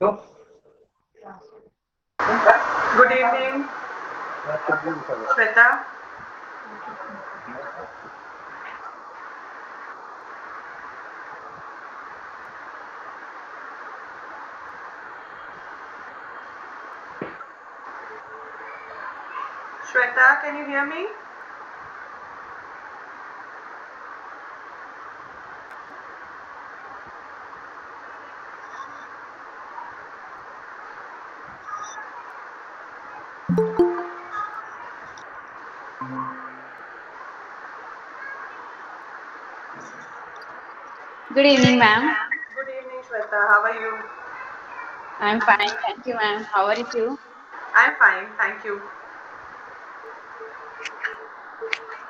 Good evening, Shweta. Shweta, can you hear me? Good evening, ma'am. Good evening, Shweta. How are you? I'm fine, thank you, ma'am. How are you? I'm fine, thank you.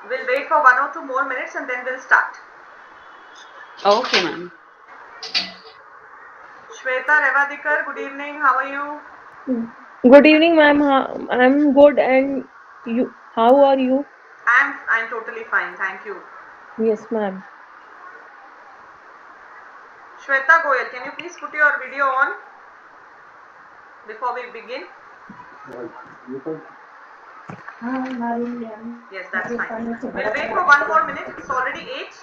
We'll wait for 1 or 2 more minutes and then we'll start. Okay, ma'am. Shweta Revadikar, good evening. How are you? Good evening, ma'am. I'm good, and you? How are you? I'm totally fine, thank you. Yes, ma'am. Shweta Goyal, can you please put your video on before we begin? Yes, that's fine. We'll wait for 1 more minute. It's already 8.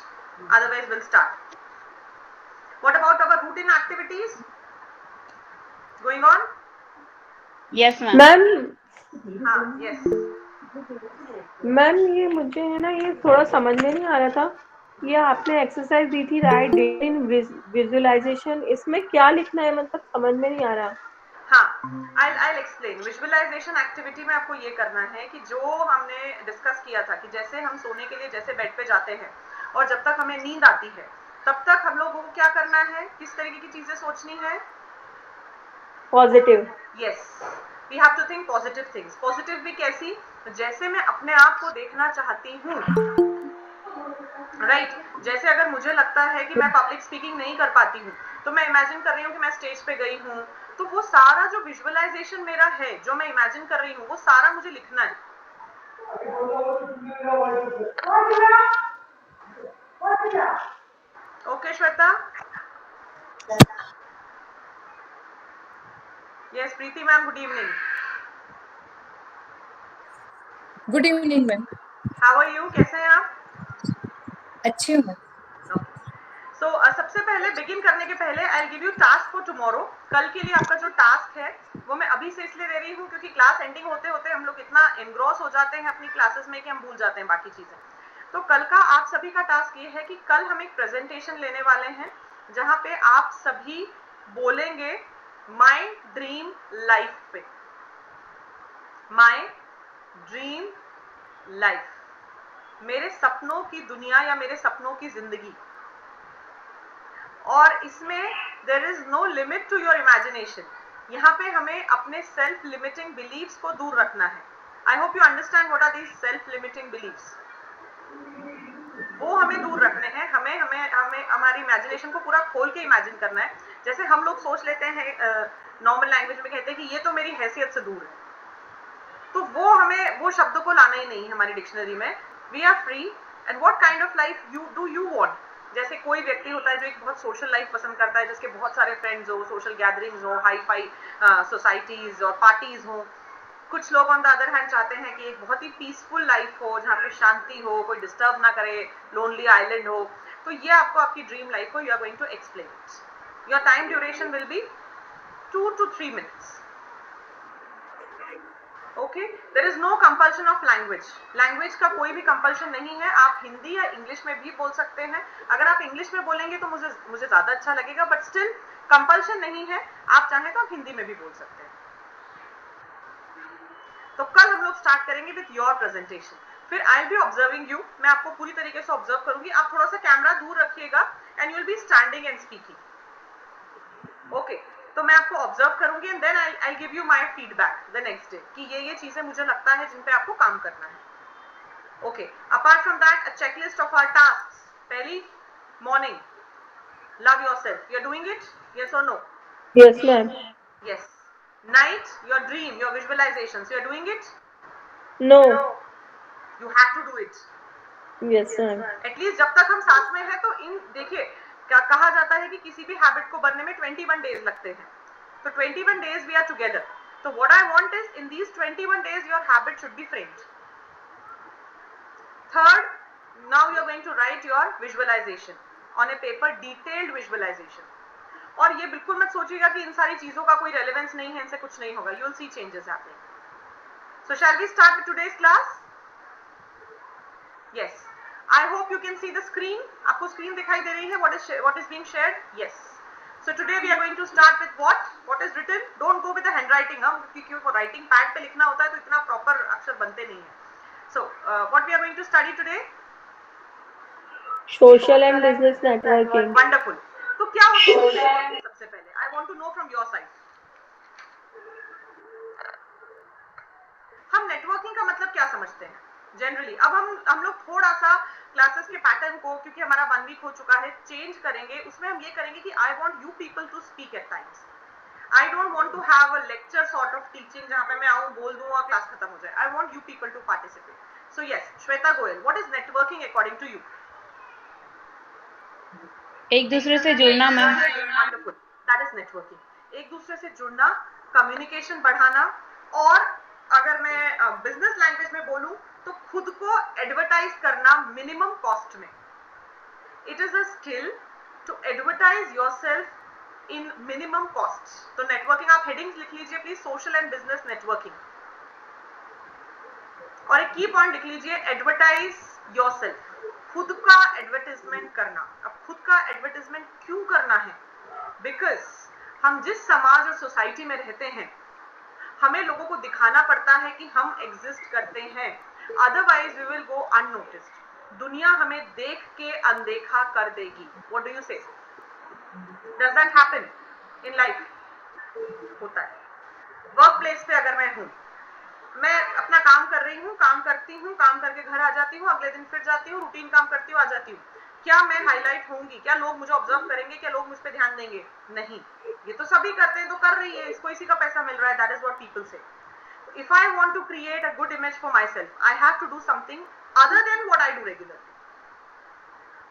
Otherwise, we'll start. What about our routine activities going on? Yes, ma'am. Ma'am Yes. Ma'am ये मुझे है ना, ये थोड़ा समझ में नहीं आ रहा था। ये आपने एक्सरसाइज दी थी, राइट डेट इन विजुअलाइजेशन, इसमें क्या लिखना है, मतलब समझ में नहीं आ रहा। हाँ, I'll explain. विजुअलाइजेशन एक्टिविटी में आपको ये करना है कि जो हमने डिस्कस किया था कि जैसे हम सोने के लिए जैसे बेड पे जाते हैं और जब तक हमें नींद आती है तब तक हम लोगों को क्या करना है, किस तरीके की चीजें सोचनी है। Positive. Yes, we have to think positive things. Positive भी कैसी? जैसे मैं अपने आप को देखना चाहती हूँ, राइट जैसे अगर मुझे लगता है कि मैं पब्लिक स्पीकिंग नहीं कर पाती हूँ तो मैं इमेजिन कर रही हूँ कि मैं स्टेज पे गई हूँ, तो वो सारा जो विजुअलाइजेशन मेरा है, जो मैं इमेजिन कर रही हूँ, वो सारा मुझे लिखना है। Okay Shweta? Yes Preeti ma'am, good evening. Good evening ma'am. How are you, कैसे हैं आप? अच्छी हूँ मैम। ओके सो सबसे पहले बिगिन करने के पहले आई give you task for tomorrow. कल के लिए आपका जो टास्क है वो मैं अभी से इसलिए दे रही हूँ क्योंकि क्लास एंडिंग होते होते हम लोग इतना एनग्रॉस हो जाते हैं अपनी क्लासेस में कि हम भूल जाते हैं बाकी चीजें। तो कल का आप सभी का टास्क ये है कि कल हम एक प्रेजेंटेशन लेने वाले हैं जहाँ पे आप सभी बोलेंगे माय ड्रीम लाइफ पे। माय ड्रीम लाइफ, मेरे सपनों की दुनिया या मेरे सपनों की जिंदगी। और इसमें there is no limit to your imagination. यहाँ पे हमें अपने सेल्फ लिमिटिंग बिलीव्स को दूर रखना है। I hope you understand what are these self limiting believes. वो हमें दूर रखने हैं। हमें हमें हमें हमारी इमेजिनेशन को पूरा खोल के इमेजिन करना है। जैसे हम लोग सोच लेते हैं, नॉर्मल लैंग्वेज में कहते हैं कि ये तो मेरी हैसियत से दूर है, तो वो हमें वो शब्दों को लाना ही नहीं है हमारी डिक्शनरी में। We are free and what kind of life you want. जैसे कोई व्यक्ति होता है जो एक बहुत सोशल लाइफ पसंद करता है, जिसके बहुत सारे फ्रेंड्स हो, सोशल गैदरिंग्स हो, हाई फाई सोसाइटीज और पार्टीज हो। कुछ लोग ऑन द अदर हैंड चाहते हैं कि एक बहुत ही पीसफुल लाइफ हो जहाँ पे शांति हो, कोई डिस्टर्ब ना करे, लोनली आइलैंड हो। तो ये आपको आपकी ड्रीम लाइफ को you are going to explain it. Your time duration will be 2 to 3 minutes। Okay, there is no compulsion of language. Language का कोई भी कंपल्शन नहीं है। आप हिंदी या इंग्लिश में भी बोल सकते हैं। अगर आप इंग्लिश में बोलेंगे तो मुझे ज्यादा अच्छा लगेगा, बट स्टिल कंपल्शन नहीं है। आप चाहें तो आप हिंदी में भी बोल सकते हैं। तो कल हम लोग स्टार्ट करेंगे विथ योर प्रेजेंटेशन। फिर I will be observing you. मैं आपको पूरी तरीके से ऑब्जर्व करूंगी। आप थोड़ा सा कैमरा दूर रखिएगा and you will be standing and speaking. Okay, तो मैं आपको ऑब्जर्व करूंगी and then I give you my feedback the next day कि ये चीजें मुझे लगता है जिन पे आपको काम करना है। Okay, apart from that a checklist of our tasks. पहली, morning, love yourself, you are doing it, yes or no? Yes ma'am. Yes. Night, your dream, your visualisations, you are doing it? No. You have to do it. Yes ma'am. At least जब तक हम साथ में हैं। तो इन देखिए, क्या कहा जाता है कि किसी भी हैबिट को बनने में 21 डेज लगते हैं। So 21 days we are together. So what I want is, in these 21 days your habit should be framed. Third, now you are going to write your visualization on a paper, detailed visualization. और ये बिल्कुल मत सोचिएगा कि इन सारी चीजों का कोई रेलेवेंस नहीं है, इनसे कुछ नहीं होगा. You will see changes happening. So shall we start with today's class? Yes. I hope you can see the screen. आपको screen दिखाई दे रही है? What is being shared? Yes. So today we are going to start with what? What is written? Don't go with the handwriting. क्योंकि writing pad पे लिखना होता है तो इतना proper अक्षर बनते नहीं हैं. So what we are going to study today? Social and business networking. Wonderful. तो क्या होता है सबसे पहले? I want to know from your side. हम नेटवर्किंग का मतलब क्या समझते हैं जनरली? अब हम लोग थोड़ा सा क्लासेस के पैटर्न को, क्योंकि हमारा 1 वीक हो चुका है, चेंज करेंगे. उसमें हम ये करेंगे कि I want you people to speak at times. I don't want to have a lecture sort of teaching जहां पे मैं आऊं, बोल दूं और क्लास खत्म हो जाए. I want you people to participate. So yes, Shweta Goyal, what is networking according to you? एक दूसरे से जुड़ना ma'am. Wonderful, that is networking. एक दूसरे से जुड़ना, कम्युनिकेशन बढ़ाना, और अगर मैं बिजनेस लैंग्वेज में बोलूं तो खुद को एडवर्टाइज करना मिनिमम कॉस्ट में. It is a skill to advertise yourself in minimum cost. तो नेटवर्किंग, आप हेडिंग्स लिख लीजिए please, social and business networking, और एक की पॉइंट लिख लीजिए, एडवर्टाइज योरसेल्फ. खुद का एडवर्टाइजमेंट करना. अब खुद का एडवर्टाइजमेंट क्यों करना है? बिकॉज हम जिस समाज और सोसाइटी में रहते हैं, हमें लोगों को दिखाना पड़ता है कि हम एग्जिस्ट करते हैं, otherwise we will go unnoticed. दुनिया हमें देख के अनदेखा कर देगी. What do you say? Does that happen in life? होता है. वर्क प्लेस पे अगर मैं हूं, मैं अपना काम कर रही हूँ, काम करती हूँ, काम करके घर आ जाती हूँ, अगले दिन फिर जाती हूँ, रूटीन काम करती हूँ, आ जाती हूँ. क्या मैं हाईलाइट होंगी? क्या लोग मुझे ऑब्जर्व करेंगे? क्या लोग मुझ पे ध्यान देंगे? नहीं. ये तो सभी करते हैं, तो कर रही है, इसको इसी का पैसा मिल रहा है. That is what people say. If I want to create a good image for myself, I have to do something other than what I do regularly.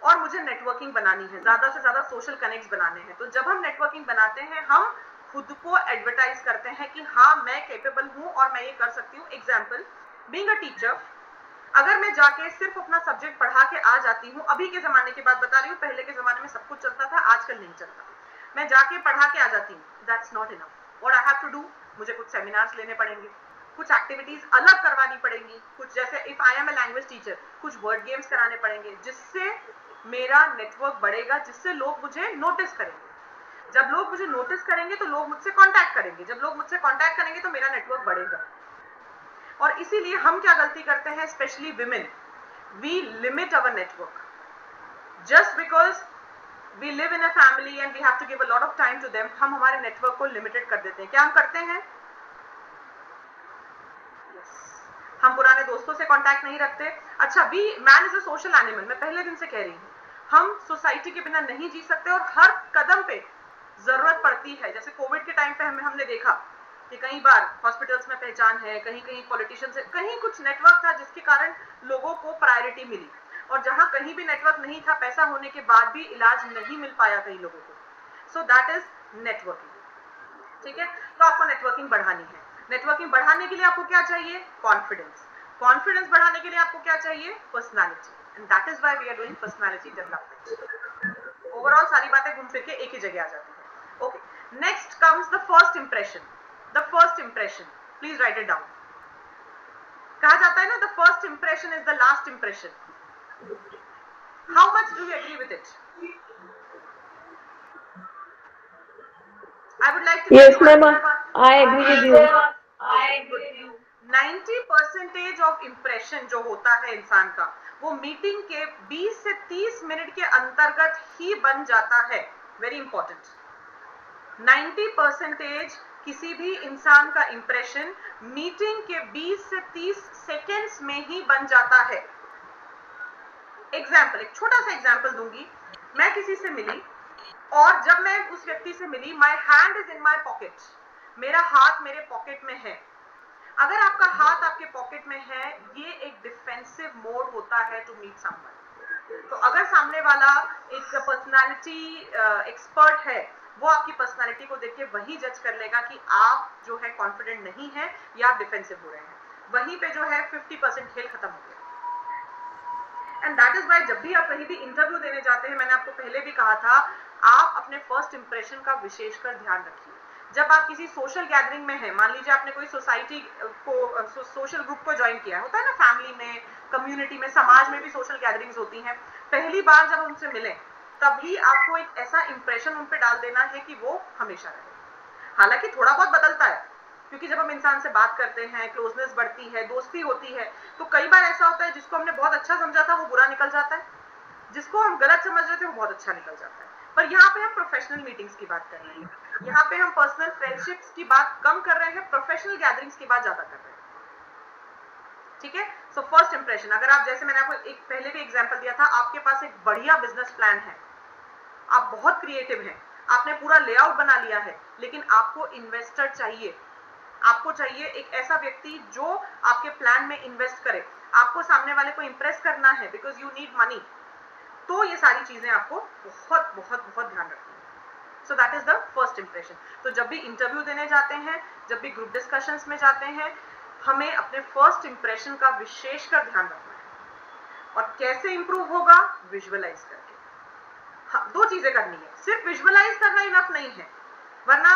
और मुझे नेटवर्किंग बनानी है, ज्यादा से ज्यादा सोशल कनेक्ट्स बनाने हैं. तो जब हम नेटवर्किंग बनाते हैं, हम खुद को एडवर्टाइज करते हैं कि हाँ, मैं कैपेबल हूं और मैं ये कर सकती हूँ. एग्जाम्पल, बीइंग अ टीचर, अगर मैं जाके सिर्फ अपना सब्जेक्ट पढ़ा के आ जाती हूँ, अभी के जमाने की बात बता रही हूँ, पहले के जमाने में सब कुछ चलता था, आजकल नहीं चलता. मैं जाके पढ़ा के आ जाती हूँ, that's not enough. What I have to do, मुझे कुछ सेमिनार्स लेने पड़ेंगे, कुछ एक्टिविटीज अलग करवानी पड़ेंगी, कुछ जैसे if I am a language teacher, कुछ वर्ड गेम्स कराने पड़ेंगे, जिससे मेरा नेटवर्क बढ़ेगा, जिससे लोग मुझे नोटिस करेंगे. जब लोग मुझे नोटिस करेंगे तो लोग मुझसे कांटेक्ट करेंगे, जब लोग मुझसे कांटेक्ट करेंगे तो मेरा नेटवर्क बढ़ेगा. और इसीलिए हम क्या गलती करते हैं, specially women, we limit our network just because we live in a family and we have to give a lot of time to them. हम हमारे नेटवर्क को लिमिटेड कर देते हैं. क्या हम करते हैं? हम पुराने दोस्तों से कांटेक्ट नहीं रखते. अच्छा, man is a social animal. मैं पहले दिन से कह रही हूँ, हम सोसाइटी के बिना नहीं जी सकते, और हर कदम पे जरूरत पड़ती है. जैसे कोविड के टाइम पे हमने देखा कि कई बार हॉस्पिटल्स में पहचान है, कहीं कहीं पॉलिटिशियन से, कहीं कुछ नेटवर्क था जिसके कारण लोगों को प्रायोरिटी मिली. और जहां कहीं भी नेटवर्क नहीं था, पैसा होने के बाद भी इलाज नहीं मिल पाया कई लोगों को. सो दैट इज नेटवर्किंग. ठीक है, तो आपको नेटवर्किंग बढ़ानी है. नेटवर्किंग बढ़ाने के लिए आपको क्या चाहिए? कॉन्फिडेंस. कॉन्फिडेंस बढ़ाने के लिए आपको क्या चाहिए? Personality. And that is why we are doing personality development. Overall सारी बातें घूम फिर के एक ही जगह आ जाती है. Okay, next comes the first impression. The first impression, please write it down. कहा जाता है ना, the first impression is the last impression. How much do you agree with it? I would like to Yes, ma'am. I agree with you. 90% of impression जो होता है इंसान का, वो मीटिंग के 20 से 30 मिनट के अंतर्गत ही बन जाता है. Very important. 90% किसी भी इंसान का इंप्रेशन मीटिंग के 20 से 30 सेकेंड्स में ही बन जाता है. एग्जाम्पल, एक छोटा सा एग्जाम्पल दूंगी. मैं किसी से मिली, और जब मैं उस व्यक्ति से मिली, my hand is in my pocket. मेरा हाथ मेरे पॉकेट में है. अगर आपका हाथ आपके पॉकेट में है, ये एक डिफेंसिव मोड होता है टू मीट समवन. तो अगर सामने वाला एक पर्सनालिटी एक्सपर्ट है, वो आपकी पर्सनालिटी को देख के वही जज कर लेगा कि आप जो है कॉन्फिडेंट नहीं है या आप डिफेंसिव हो रहे हैं। वहीं पे जो है 50% खेल खत्म हो गया। एंड दैट इज वाई जब भी आप कहीं भी इंटरव्यू देने जाते हैं, मैंने आपको पहले भी कहा था, आप अपने फर्स्ट इंप्रेशन का विशेषकर ध्यान रखिए। जब आप किसी सोशल गैदरिंग में हैं, मान लीजिए आपने कोई सोसाइटी को सोशल ग्रुप को ज्वाइन किया होता है ना, फैमिली में, कम्युनिटी में, समाज में भी सोशल गैदरिंग्स होती हैं। पहली बार जब उनसे मिले तभी आपको एक ऐसा इंप्रेशन उन पे डाल देना है कि वो हमेशा रहे। हालांकि थोड़ा बहुत बदलता है, क्योंकि जब हम इंसान से बात करते हैं, क्लोजनेस बढ़ती है, दोस्ती होती है, तो कई बार ऐसा होता है जिसको हमने बहुत अच्छा समझा था वो बुरा निकल जाता है, जिसको हम गलत समझ रहे थे वो बहुत अच्छा निकल जाता है। पर यहाँ पे हम प्रोफेशनल मीटिंग्स की बात कर रहे हैं, यहाँ पे हम पर्सनल फ्रेंडशिप्स की बात कम कर रहे हैं, प्रोफेशनल गैदरिंग्स की बात ज्यादा कर रहे हैं। ठीक है। सो फर्स्ट इंप्रेशन, अगर आप, जैसे मैंने आपको एक पहले भी एग्जांपल दिया था, आपके पास एक बढ़िया बिजनेस प्लान है, आप बहुत क्रिएटिव हैं, आपने पूरा लेआउट बना लिया है, लेकिन आपको इन्वेस्टर चाहिए, आपको चाहिए एक ऐसा व्यक्ति जो आपके प्लान में इन्वेस्ट करे, आपको सामने वाले को इंप्रेस करना है, बिकॉज यू नीड मनी। तो ये सारी चीजें आपको बहुत बहुत बहुत ध्यान रखनी है। सो that is the first impression. तो जब भी इंटरव्यू देने जाते हैं, जब भी ग्रुप डिस्कशंस में जाते हैं, हमें अपने फर्स्ट इंप्रेशन का विशेषकर ध्यान रखना है। और कैसे इंप्रूव होगा? विजुअलाइज करके। हाँ, दो चीजें करनी है, सिर्फ विजुअलाइज करना इनफ नहीं है, वरना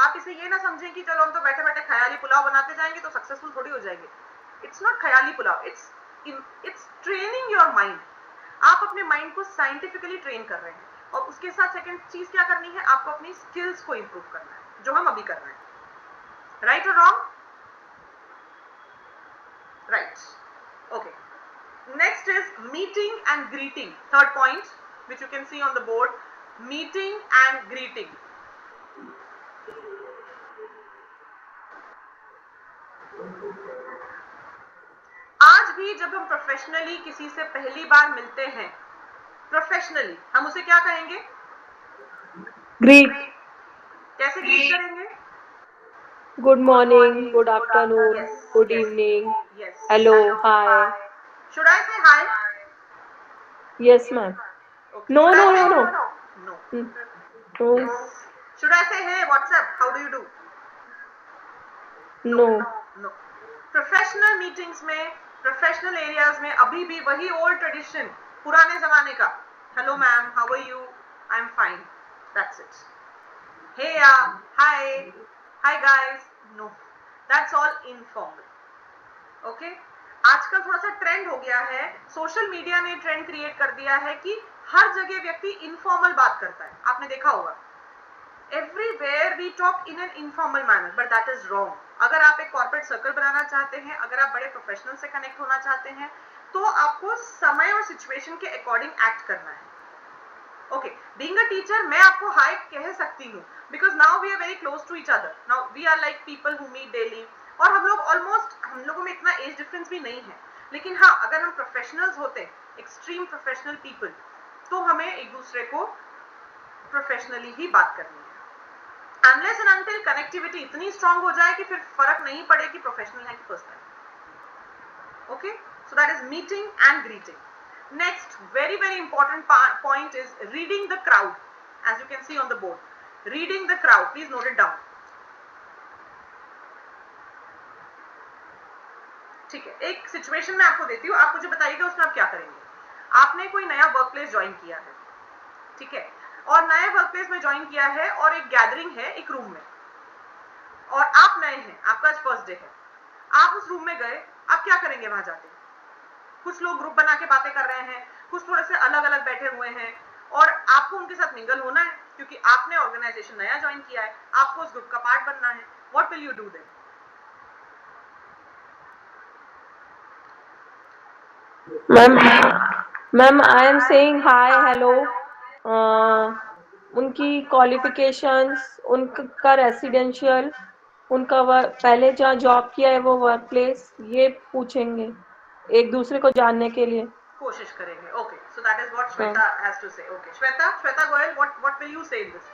आप इसे ये ना समझें कि चलो हम तो बैठे बैठे ख्याली पुलाव बनाते जाएंगे तो सक्सेसफुल थोड़ी हो जाएंगे। It's not Khyali pulao, it's training your mind. आप अपने माइंड को साइंटिफिकली ट्रेन कर रहे हैं, और उसके साथ सेकंड चीज क्या करनी है, आपको अपनी स्किल्स को इंप्रूव करना है, जो हम अभी कर रहे हैं। राइट और wrong? Right, okay. Next is meeting and greeting. Third point, which you can see on the board, meeting and greeting. आज भी जब हम प्रोफेशनली किसी से पहली बार मिलते हैं, प्रोफेशनली, हम उसे क्या कहेंगे? ग्रीट। कैसे ग्रीट करेंगे? Good morning, good afternoon, good evening, Yes. Hello, hi. Should I say hi? Yes ma'am. Okay. No Should I no say no no no? No Yes. Should I say hey, what's up? How do you do? No. No. Professional meetings में, professional areas में अभी भी वही old tradition, पुराने जमाने का, hello ma'am, how are you, I am fine, that's it. Hey yeah, hi, hi guys, no, that's all informal. Okay. आजकल थोड़ा सा ट्रेंड हो गया है, सोशल मीडिया ने ट्रेंड क्रिएट कर दिया है कि हर जगह व्यक्ति इनफॉर्मल बात करता है, आपने देखा होगा। Everywhere we talk in an informal manner, but that is wrong. अगर आप एक कॉर्पोरेट सर्कल बनाना चाहते हैं, अगर आप बड़े प्रोफेशनल से कनेक्ट होना चाहते हैं, तो आपको समय और सिचुएशन के अकॉर्डिंग एक्ट करना है। ओके, बीइंग अ टीचर मैं आपको हाय कह सकती हूँ, because now we are very close to each other, now we are like people who meet daily, और हम लोग ऑलमोस्ट, हम लोगों में इतना एज डिफरेंस भी नहीं है। लेकिन हाँ, अगर हम प्रोफेशनल्स होते, एक्सट्रीम प्रोफेशनल पीपल, तो हमें एक दूसरे को प्रोफेशनली ही बात करनी है। Unless and until connectivity इतनी strong हो जाए कि फिर फर्क नहीं पड़े कि प्रोफेशनल है कि personal. Okay, so that is meeting and greeting. Next, very very important point is reading the crowd. As you can see on the board, reading the crowd. Please note it down. ठीक है, एक situation मैं आपको देती हूँ, आप मुझे बताइएगा उसमें आप क्या करेंगे। आपने कोई नया वर्क प्लेस ज्वाइन किया है, ठीक है, और नए वर्क प्लेस में ज्वाइन किया है, और एक गैदरिंग है एक रूम में, और आप नए हैं, आपका आज फर्स्ट डे है, आप उस रूम में गए, आप क्या करेंगे वहां जाके? कुछ लोग ग्रुप बना के बातें कर रहे हैं, कुछ थोड़े से अलग अलग बैठे हुए हैं, और आपको उनके साथ मिंगल होना है, क्योंकि आपने ऑर्गेनाइजेशन नया ज्वाइन किया है, आपको उस ग्रुप का पार्ट बनना है। What will you do then? Ma'am I am saying hi, hello, उनकी क्वालिफिकेशंस, उनका रेसिडेंशियल, उनका पहले जहाँ जॉब किया है वो वर्क प्लेस, ये पूछेंगे एक दूसरे को जानने के लिए। कोशिश करेंगे। Okay, so that is what Shweta has to say. Okay, Shweta Goyal, what will you say in this?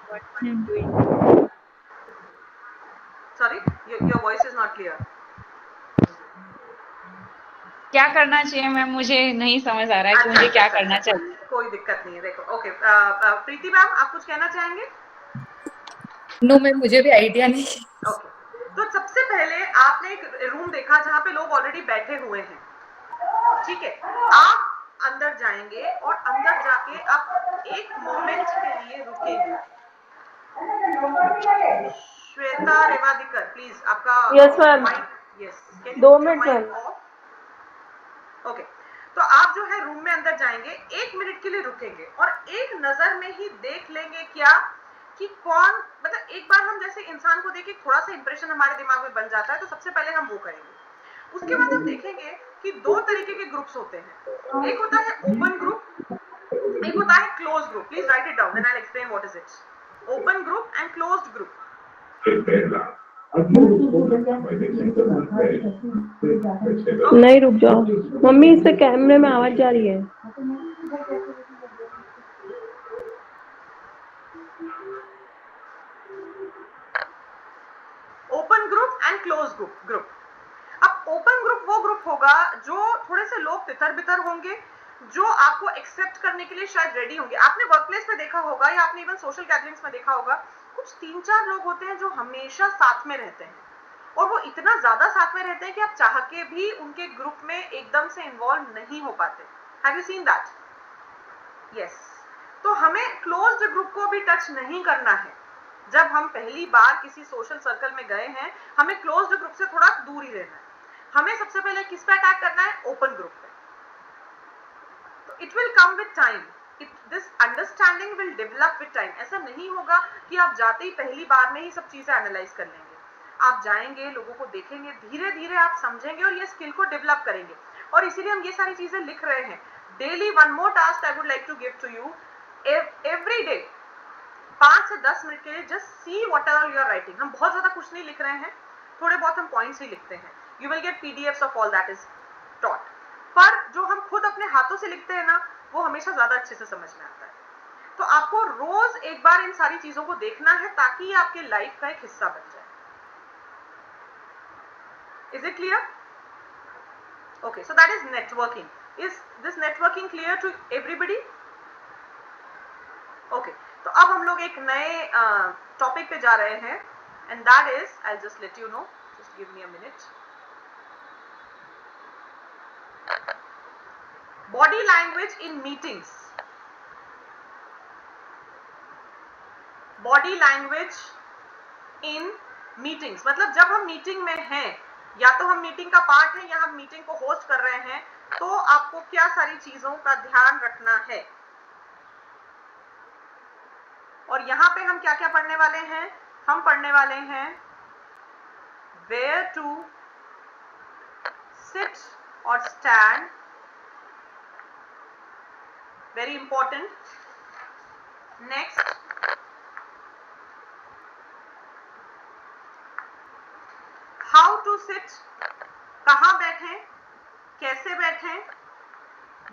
What I am doing? Sorry, your voice is not clear. क्या करना चाहिए मैम? मुझे नहीं समझ आ रहा है कि मुझे क्या करना चाहिए। कोई दिक्कत नहीं है, देखो ओके। प्रीति मैम आप कुछ कहना चाहेंगे? नो मैम, मुझे भी आइडिया नहीं। ओके, तो सबसे पहले आपने एक रूम देखा जहाँ पे लोग ऑलरेडी बैठे हुए हैं, ठीक है। आप अंदर जाएंगे और अंदर जाके आप एक मोमेंट के लिए रुकेंगे। श्वेता रेवादिकर प्लीज आपका Yes, ma'am. Mike, yes, can you 2 put your minute mike ma'am. Off? Okay, तो आप जो है रूम में अंदर जाएंगे, 1 मिनट के लिए रुकेंगे और एक नजर में ही देख लेंगे क्या कि कौन, मतलब एक बार हम जैसे इंसान को देख के थोड़ा सा इंप्रेशन हमारे दिमाग में बन जाता है, तो सबसे पहले हम वो करेंगे। उसके बाद हम देखेंगे कि 2 तरीके के ग्रुप्स होते हैं, एक होता है ओपन ग्रुप, एक होता है close group. Please write it down, then I will explain what is it. Open group and closed group. नहीं, रुक जाओ मम्मी, इससे कैमरे में आवाज जा रही है। Open group and close group. अब ओपन ग्रुप वो ग्रुप होगा जो थोड़े से लोग तितर बितर होंगे, जो आपको एक्सेप्ट करने के लिए शायद रेडी होंगे। आपने वर्क प्लेस पे देखा होगा या आपने इवन सोशल गैदरिंग्स में देखा होगा, कुछ 3-4 लोग होते हैं जो हमेशा साथ में रहते हैं और वो इतना ज्यादा साथ में रहते हैं कि आप चाह के भी उनके ग्रुप में एकदम से इन्वॉल्व नहीं हो पाते। Have you seen that? Yes. तो हमें क्लोज्ड ग्रुप को भी टच नहीं करना है। जब हम पहली बार किसी सोशल सर्कल में गए हैं, हमें क्लोज्ड ग्रुप से थोड़ा दूर ही रहना है। हमें सबसे पहले किस पे अटैक करना है? ओपन ग्रुप पे। तो it will come with time, this understanding will develop with time. ऐसा नहीं होगा कि आप जाते ही पहली बार में ही सब चीजें एनालाइज कर लेंगे। आप जाएंगे, लोगों को देखेंगे, धीरे धीरे आप समझेंगे और ये स्किल को डेवलप करेंगे। और इसीलिए हम ये सारी चीजें लिख रहे हैं। Daily one more task I would like to give to you, every day 5 से 10 मिनट के लिए just see whatever you are writing. हम बहुत ज्यादा कुछ नहीं लिख रहे हैं, थोड़े बहुत हम पॉइंट्स ही लिखते हैं। You will get PDFs of all that is taught, पर जो हम खुद अपने हाथों से लिखते हैं ना, वो हमेशा ज्यादा अच्छे से समझ में आता है। तो आपको रोज एक बार इन सारी चीजों को देखना है ताकि ये आपके लाइफ का एक हिस्सा बन जाए। Is it clear? Okay, so that is networking. Is this networking clear to everybody? Okay, तो अब हम लोग एक नए टॉपिक पे जा रहे हैं, and that is, I just let you know, just give me a minute. Body language in meetings. Body language in meetings मतलब जब हम मीटिंग में हैं, या तो हम मीटिंग का पार्ट है या हम मीटिंग को होस्ट कर रहे हैं, तो आपको क्या सारी चीजों का ध्यान रखना है। और यहां पे हम क्या क्या पढ़ने वाले हैं? हम पढ़ने वाले हैं वेयर टू सिट और stand, very important. Next, how to sit, कहां बैठें, कैसे बैठें।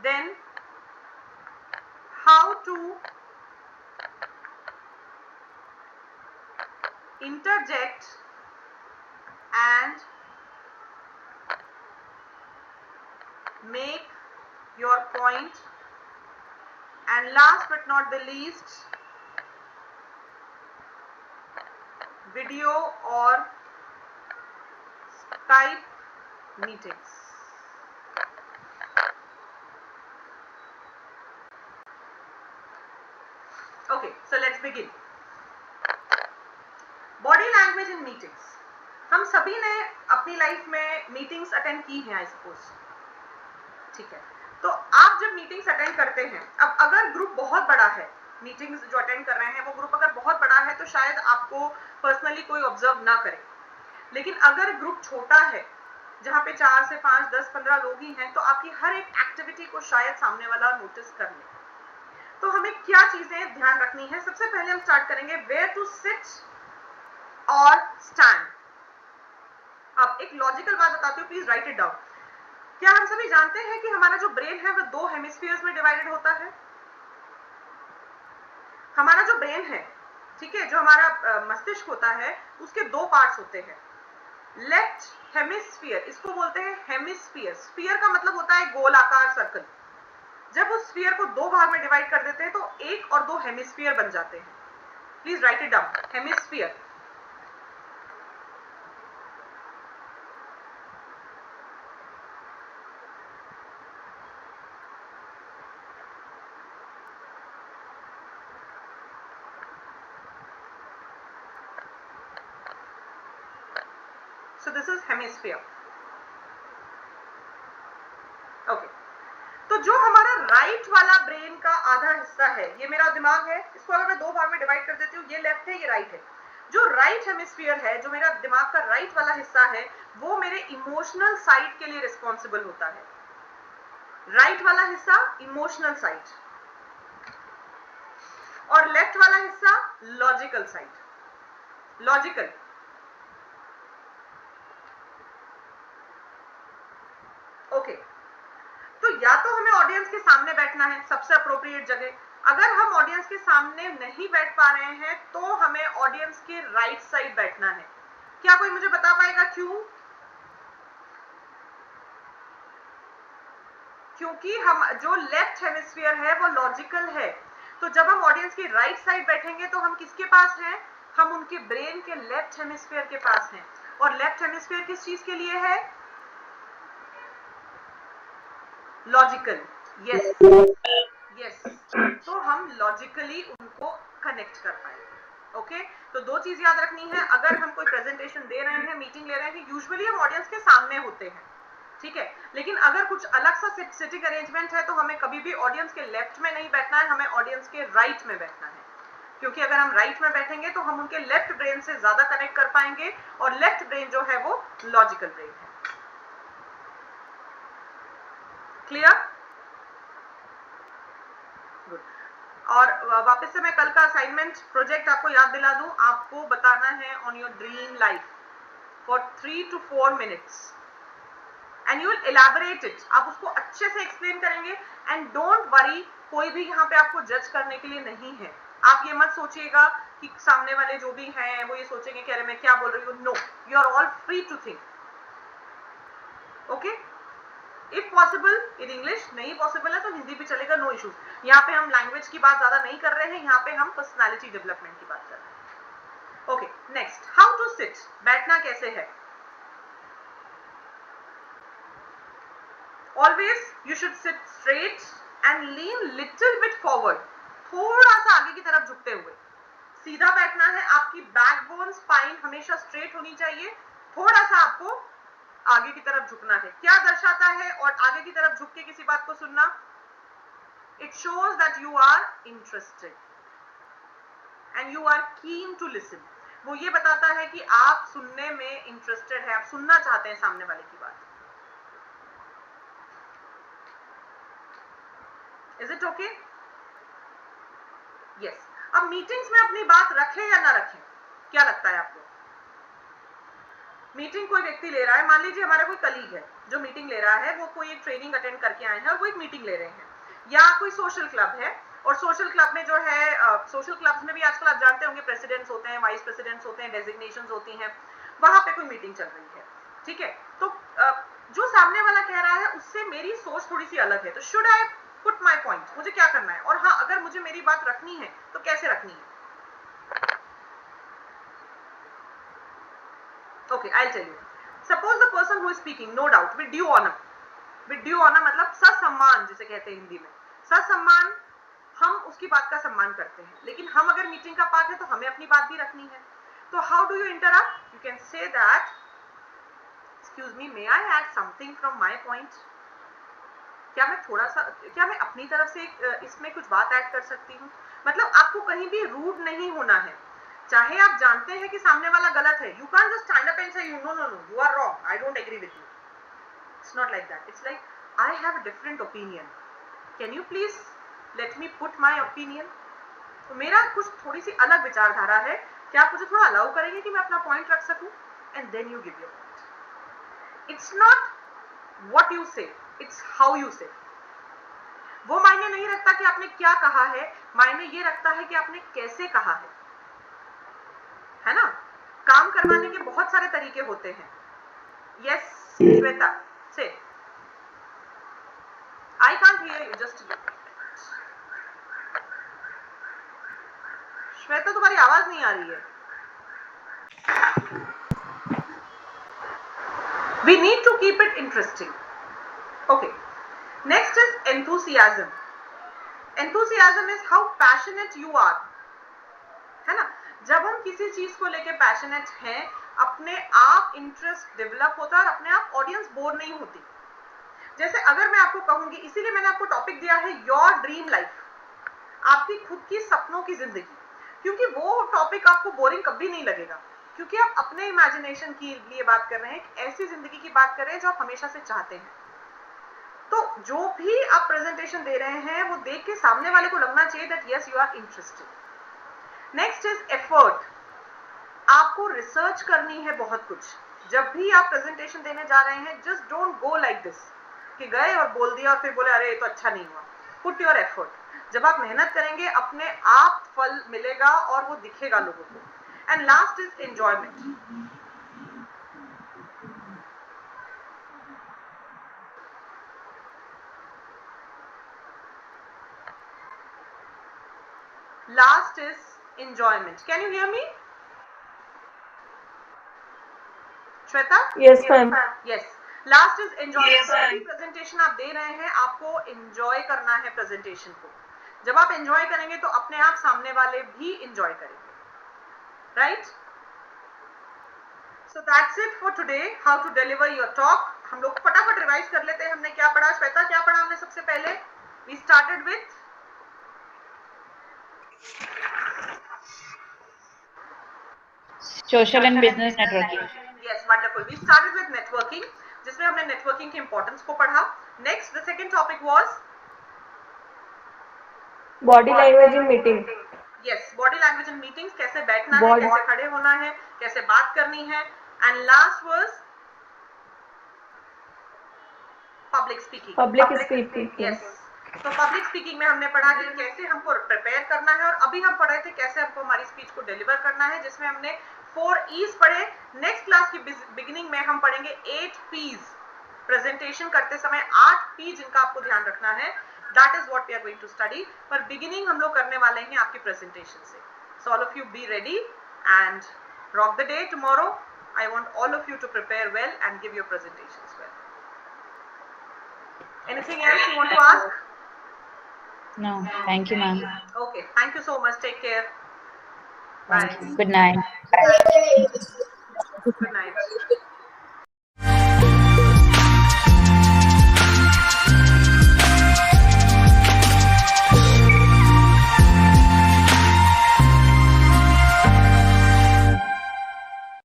Then how to interject and make your point, and last but not the least, video or Skype meetings. Okay, so let's begin. Body language in meetings. हम सभी ने अपनी life में meetings attend की हैं, आई सपोज, ठीक है। तो आप जब मीटिंग्स अटेंड करते हैं, अब अगर ग्रुप बहुत बड़ा है, मीटिंग्स जो अटेंड कर रहे हैं वो ग्रुप अगर बहुत बड़ा है, तो शायद आपको पर्सनली कोई ऑब्जर्व ना करे। लेकिन अगर ग्रुप छोटा है, जहाँ पे 4 से 5, 10, 15 लोग ही हैं, तो आपकी हर एक एक्टिविटी को शायद सामने वाला नोटिस कर ले। तो हमें क्या चीजें ध्यान रखनी है? सबसे पहले हम स्टार्ट करेंगे वेयर टू सिट और स्टैंड। अब एक लॉजिकल बात बताती हूँ, प्लीज राइट इट डाउन। क्या हम सभी जानते हैं कि हमारा जो ब्रेन है वो 2 हेमिस्फीयर्स में डिवाइडेड होता है? हमारा जो ब्रेन है, ठीक है, जो हमारा मस्तिष्क होता है, उसके 2 पार्ट्स होते हैं। लेफ्ट हेमिस्फीयर, इसको बोलते हैं हेमिस्फीयर। स्फीयर का मतलब होता है गोलाकार सर्कल, जब उस स्फीयर को दो भाग में डिवाइड कर देते हैं तो 1 और 2 हेमिस्फीयर बन जाते हैं. Please write it down. Hemisphere. So this is hemisphere. Okay. तो जो हमारा राइट वाला ब्रेन का आधा हिस्सा है, ये मेरा दिमाग है, इसको अगर मैं दो भाग में डिवाइड कर देती हूँ, ये लेफ्ट है, ये राइट है. जो राइट हेमिस्फीयर है, जो मेरा दिमाग का राइट वाला हिस्सा है, वो मेरे इमोशनल साइड के लिए रिस्पॉन्सिबल होता है. राइट वाला हिस्सा इमोशनल साइड और लेफ्ट वाला हिस्सा लॉजिकल साइड. लॉजिकल. ओके. तो या तो हमें ऑडियंस के सामने बैठना है, सबसे अप्रोप्रिएट जगह. अगर हम ऑडियंस के सामने नहीं बैठ पा रहे हैं तो हमें ऑडियंस के राइट साइड बैठना है. क्या कोई मुझे बता पाएगा क्यों? क्योंकि हम जो लेफ्ट हेमिस्फीयर है वो लॉजिकल है. तो जब हम ऑडियंस की राइट साइड बैठेंगे तो हम किसके पास हैं? हम उनके ब्रेन के लेफ्ट हेमिस्फीयर के पास हैं. और लेफ्ट हेमिस्फीयर किस चीज के लिए है? लॉजिकल. Yes yes. तो हम लॉजिकली उनको कनेक्ट कर पाएंगे. ओके. तो दो चीज याद रखनी है. अगर हम कोई प्रेजेंटेशन दे रहे हैं, मीटिंग ले रहे हैं, यूजुअली हम ऑडियंस के सामने होते हैं, ठीक है. लेकिन अगर कुछ अलग सा सिटिंग अरेंजमेंट है तो हमें कभी भी ऑडियंस के लेफ्ट में नहीं बैठना है, हमें ऑडियंस के राइट में बैठना है. क्योंकि अगर हम राइट में बैठेंगे तो हम उनके लेफ्ट ब्रेन से ज्यादा कनेक्ट कर पाएंगे और लेफ्ट ब्रेन जो है वो लॉजिकल ब्रेन है. क्लियर? गुड. और वापस से मैं कल का असाइनमेंट प्रोजेक्ट आपको याद दिला दूं. आपको बताना है on your dream life for 3 to 4 minutes and you will elaborate it. आप उसको अच्छे से एक्सप्लेन करेंगे एंड डोंट वरी, कोई भी यहाँ पे आपको जज करने के लिए नहीं है. आप ये मत सोचिएगा कि सामने वाले जो भी हैं वो ये सोचेंगे कि अरे मैं क्या बोल रही हूँ. No, you are all free to think. Okay. If possible in English, नहीं पॉसिबल है तो हिंदी भी चलेगा, नो इश्यूज. यहाँ पे हम लैंग्वेज की बात ज्यादा नहीं कर रहे हैं, यहाँ पे हम पर्सनालिटी डेवलपमेंट की बात कर रहे हैं. Okay. Next, how to sit. बैठना कैसे है? Always you should sit straight and lean little bit forward. थोड़ा सा आगे की तरफ झुकते हुए. सीधा बैठना है. आपकी बैकबोन, स्पाइन हमेशा स्ट्रेट होनी चाहिए. थोड़ा सा आपको आगे की तरफ झुकना है. क्या दर्शाता है और आगे की तरफ झुक के किसी बात को सुनना? It shows that you are interested and you are keen to listen. वो ये बताता है कि आप सुनने में इंटरेस्टेड है, आप सुनना चाहते हैं सामने वाले की बात. Is it okay? Yes. अब मीटिंग्स में अपनी बात रखें या ना रखें, क्या लगता है आपको? मीटिंग कोई व्यक्ति ले रहा है, मान लीजिए हमारा कोई कलीग है जो मीटिंग ले रहा है, वो कोई एक ट्रेनिंग अटेंड करके आए हैं और वो एक मीटिंग ले रहे हैं. या कोई सोशल क्लब है और सोशल क्लब में जो है, सोशल क्लब्स में भी आजकल आप जानते होंगे प्रेसिडेंट्स होते हैं, वाइस प्रेसिडेंट्स होते हैं, डेजिग्नेशंस होती हैं. वहां पे कोई मीटिंग चल रही है, ठीक है. तो जो सामने वाला कह रहा है उससे मेरी सोच थोड़ी सी अलग है. तो should I put my point? मुझे क्या करना है? और हाँ, अगर मुझे मेरी बात रखनी है तो कैसे रखनी है? Okay, I'll tell you. Suppose the person who is speaking, no doubt, with due honor. With due honor मतलब ससम्मान जिसे कहते हैं हिंदी में. ससम्मान, हम उसकी बात का सम्मान करते हैं. लेकिन हम अगर मीटिंग का पार्ट है तो हमें अपनी बात भी रखनी है. तो how do you interrupt? You can say that, excuse me, may I add something from my point? क्या मैं अपनी तरफ से इसमें कुछ बात ऐड कर सकती हूँ? मतलब आपको कहीं भी रूड नहीं होना है. चाहे आप जानते हैं कि सामने वाला गलत है, you can't just stand up and say no, you are wrong, I don't agree with you. It's not like that. It's like, I have a different opinion. Can you please let me put my opinion? तो मेरा कुछ थोड़ी सी अलग विचारधारा है, क्या आप मुझे थोड़ा अलाउ करेंगे कि मैं अपना पॉइंट रख सकूं? And then you give your point. It's not what you say, it's how you say. वो मायने नहीं रखता कि आपने क्या कहा है, मायने ये रखता है कि आपने कैसे कहा है ना? काम करवाने के बहुत सारे तरीके होते हैं. यस श्वेता, से I can't hear you. Just Shweta तुम्हारी आवाज नहीं आ रही है. We need to keep it interesting. Okay. Next is enthusiasm. Enthusiasm is how passionate you are. है ना? जब हम किसी चीज को लेके पैशनेट हैं, अपने आप इंटरेस्ट डेवलप होता है और अपने आप ऑडियंस बोर नहीं होती. जैसे अगर मैं आपको कहूंगी, इसीलिए मैंने आपको टॉपिक दिया है योर ड्रीम लाइफ, आपकी खुद की सपनों की जिंदगी, क्योंकि वो टॉपिक आपको बोरिंग कभी नहीं लगेगा, क्योंकि आप अपने इमेजिनेशन की लिए बात कर रहे हैं, ऐसी जिंदगी की बात कर रहे हैं जो आप हमेशा से चाहते हैं. तो जो भी आप प्रेजेंटेशन दे रहे हैं वो देख के सामने वाले को लगना चाहिए that yes you are interested. Next is effort. आपको रिसर्च करनी है बहुत कुछ. जब भी आप प्रेजेंटेशन देने जा रहे हैं, just don't go like this कि गए और बोल दिया और फिर बोले अरे ये तो अच्छा नहीं हुआ. Put your effort. जब आप मेहनत करेंगे अपने आप फल मिलेगा और वो दिखेगा लोगों को. And last is enjoyment. Last is enjoyment. Can you hear me? Shweta? Yes, ma'am. Yes. Last is enjoyment. Yes, ma'am. कोई प्रेजेंटेशन आप दे रहे हैं, आपको एंजॉय करना है प्रेजेंटेशन को. जब आप एंजॉय करेंगे तो अपने आप सामने वाले भी एंजॉय करेंगे. Right? So that's it for today. How to deliver your talk. हम लोग फटाफट रिवाइज कर लेते हैं. हमने क्या पढ़ा? श्वेता क्या पढ़ा हमने सबसे पहले? We started with Social and business networking. Yes, wonderful. We started with networking, जिसमें हमने networking के importance को पढ़ा. Next, the second topic was body language in meeting. yes, body language in meetings. कैसे बैठना है, कैसे खड़े होना है, कैसे बात करनी है. And last was public speaking. Public speaking. Yes. तो पब्लिक स्पीकिंग में हमने पढ़ा कि कैसे हमको प्रिपेयर करना है, और अभी हम पढ़े थे कैसे हमको हमारी स्पीच को डिलीवर करना है, जिसमें हमने 4 E's पढ़े. नेक्स्ट क्लास की बिगिनिंग में हम पढ़ेंगे 8 P's. प्रेजेंटेशन करते समय 8 P जिनका आपको ध्यान रखना है. That is what we are going to study. पर बिगिनिंग हम लोग करने वाले हैं आपकी प्रेजेंटेशन से. So all of you be ready and rock the day tomorrow. I want all of you to prepare well and give your presentations well. Anything else you want to ask? No, thank you, ma'am. Okay, thank you so much. Take care. Bye. Good night. Good night.